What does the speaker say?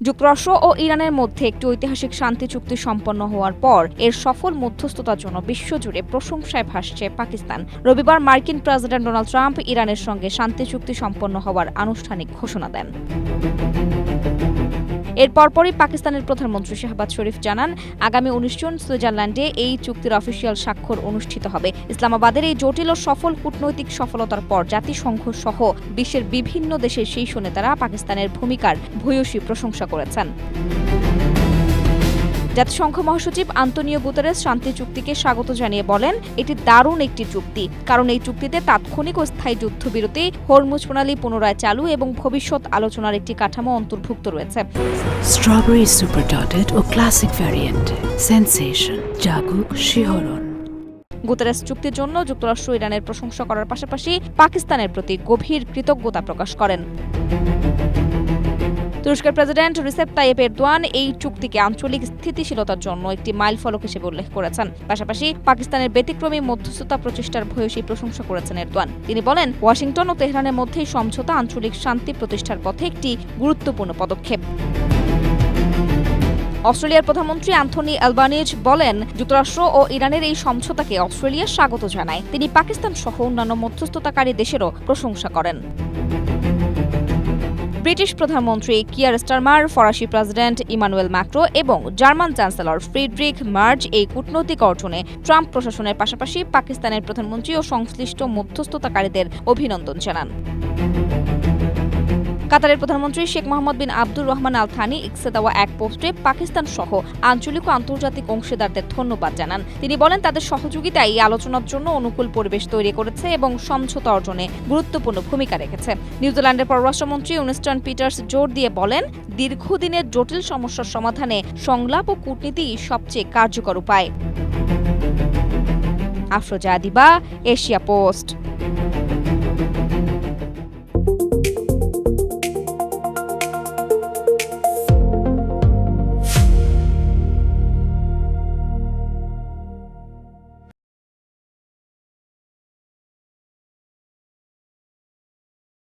যুক্তরাষ্ট্র ও ইরানের মধ্যে একটি ঐতিহাসিক শান্তি চুক্তি সম্পন্ন হওয়ার পর এর সফল মধ্যস্থতার জন্য বিশ্বজুড়ে প্রশংসায় ভাসছে পাকিস্তান। রবিবার মার্কিন প্রেসিডেন্ট ডোনাল্ড ট্রাম্প ইরানের সঙ্গে শান্তি চুক্তি সম্পন্ন হওয়ার আনুষ্ঠানিক ঘোষণা দেন। এর পরপরই পাকিস্তানের প্রধানমন্ত্রী শাহবাজ শরীফ জানান, আগামী ১৯ জুন সুইজারল্যান্ডে এই চুক্তির অফিসিয়াল স্বাক্ষর অনুষ্ঠিত হবে। ইসলামাবাদের এই জটিল ও সফল কূটনৈতিক সফলতার পর জাতিসংঘ সহ বিশ্বের বিভিন্ন দেশের শীর্ষ নেতারা পাকিস্তানের ভূমিকার ভূয়সী প্রশংসা করেছেন। জাতিসংঘ মহাসচিব আন্তোনিও গুতেরেস শান্তি চুক্তিকে স্বাগত জানিয়ে বলেন, এটি দারুণ একটি চুক্তি, কারণ এই চুক্তিতে তাৎক্ষণিক ও স্থায়ী যুদ্ধবিরতি, হরমুজ প্রণালী পুনরায় চালু এবং ভবিষ্যৎ আলোচনার একটি কাঠামো অন্তর্ভুক্ত রয়েছে। স্ট্রবেরি সুপার ডটেড ও ক্লাসিক ভ্যারিয়েন্ট সেন্সেশন জাগুক শিহরণ। গুতেরেস চুক্তির জন্য যুক্তরাষ্ট্র ইরানের প্রশংসা করার পাশাপাশি পাকিস্তানের প্রতি গভীর কৃতজ্ঞতা প্রকাশ করেন। তুরস্কের প্রেসিডেন্ট রিসেপ তাইয়েপ এরদোয়ান এই চুক্তিকে আঞ্চলিক স্থিতিশীলতার জন্য একটি মাইলফলক হিসেবে উল্লেখ করেছেন। পাশাপাশি পাকিস্তানের ব্যতিক্রমী মধ্যস্থতা প্রচেষ্টার ভূয়সী প্রশংসা করেছেন এরদোয়ান। তিনি বলেন, ওয়াশিংটন ও তেহরানের মধ্যে সমঝোতা আঞ্চলিক শান্তি প্রতিষ্ঠার পথে একটি গুরুত্বপূর্ণ পদক্ষেপ। অস্ট্রেলিয়ার প্রধানমন্ত্রী অ্যান্থনি অ্যালবানিজ বলেন, যুক্তরাষ্ট্র ও ইরানের এই সমঝোতাকে অস্ট্রেলিয়া স্বাগত জানায়। তিনি পাকিস্তান সহ অন্যান্য মধ্যস্থতাকারী দেশেরও প্রশংসা করেন। ব্রিটিশ প্রধানমন্ত্রী কিয়ার স্টারমার, ফরাসি প্রেসিডেন্ট ইমানুয়েল ম্যাক্রো এবং জার্মান চ্যান্সেলর ফ্রিডরিখ মার্জ এই কূটনৈতিক অর্জনে ট্রাম্প প্রশাসনের পাশাপাশি পাকিস্তানের প্রধানমন্ত্রী ও সংশ্লিষ্ট মধ্যস্থতাকারীদের অভিনন্দন জানান। কাতারের প্রধানমন্ত্রী শেখ মোহাম্মদ বিন আব্দুর রহমান আল থানি এক্সে দেওয়া এক পোস্টে পাকিস্তান সহ আঞ্চলিক ও আন্তর্জাতিক অংশীদারদের ধন্যবাদ জানান। তিনি বলেন, তাদের সহযোগিতায় এই আলোচনার জন্য অনুকূল পরিবেশ তৈরি করেছে এবং সমঝোতা অর্জনে গুরুত্বপূর্ণ ভূমিকা রেখেছে। নিউজিল্যান্ডের পররাষ্ট্রমন্ত্রী উইনস্টন পিটার্স জোর দিয়ে বলেন, দীর্ঘদিনের জটিল সমস্যার সমাধানে সংলাপ ও কূটনীতি সবচেয়ে কার্যকর উপায়। Afroza Adiba, Asia post.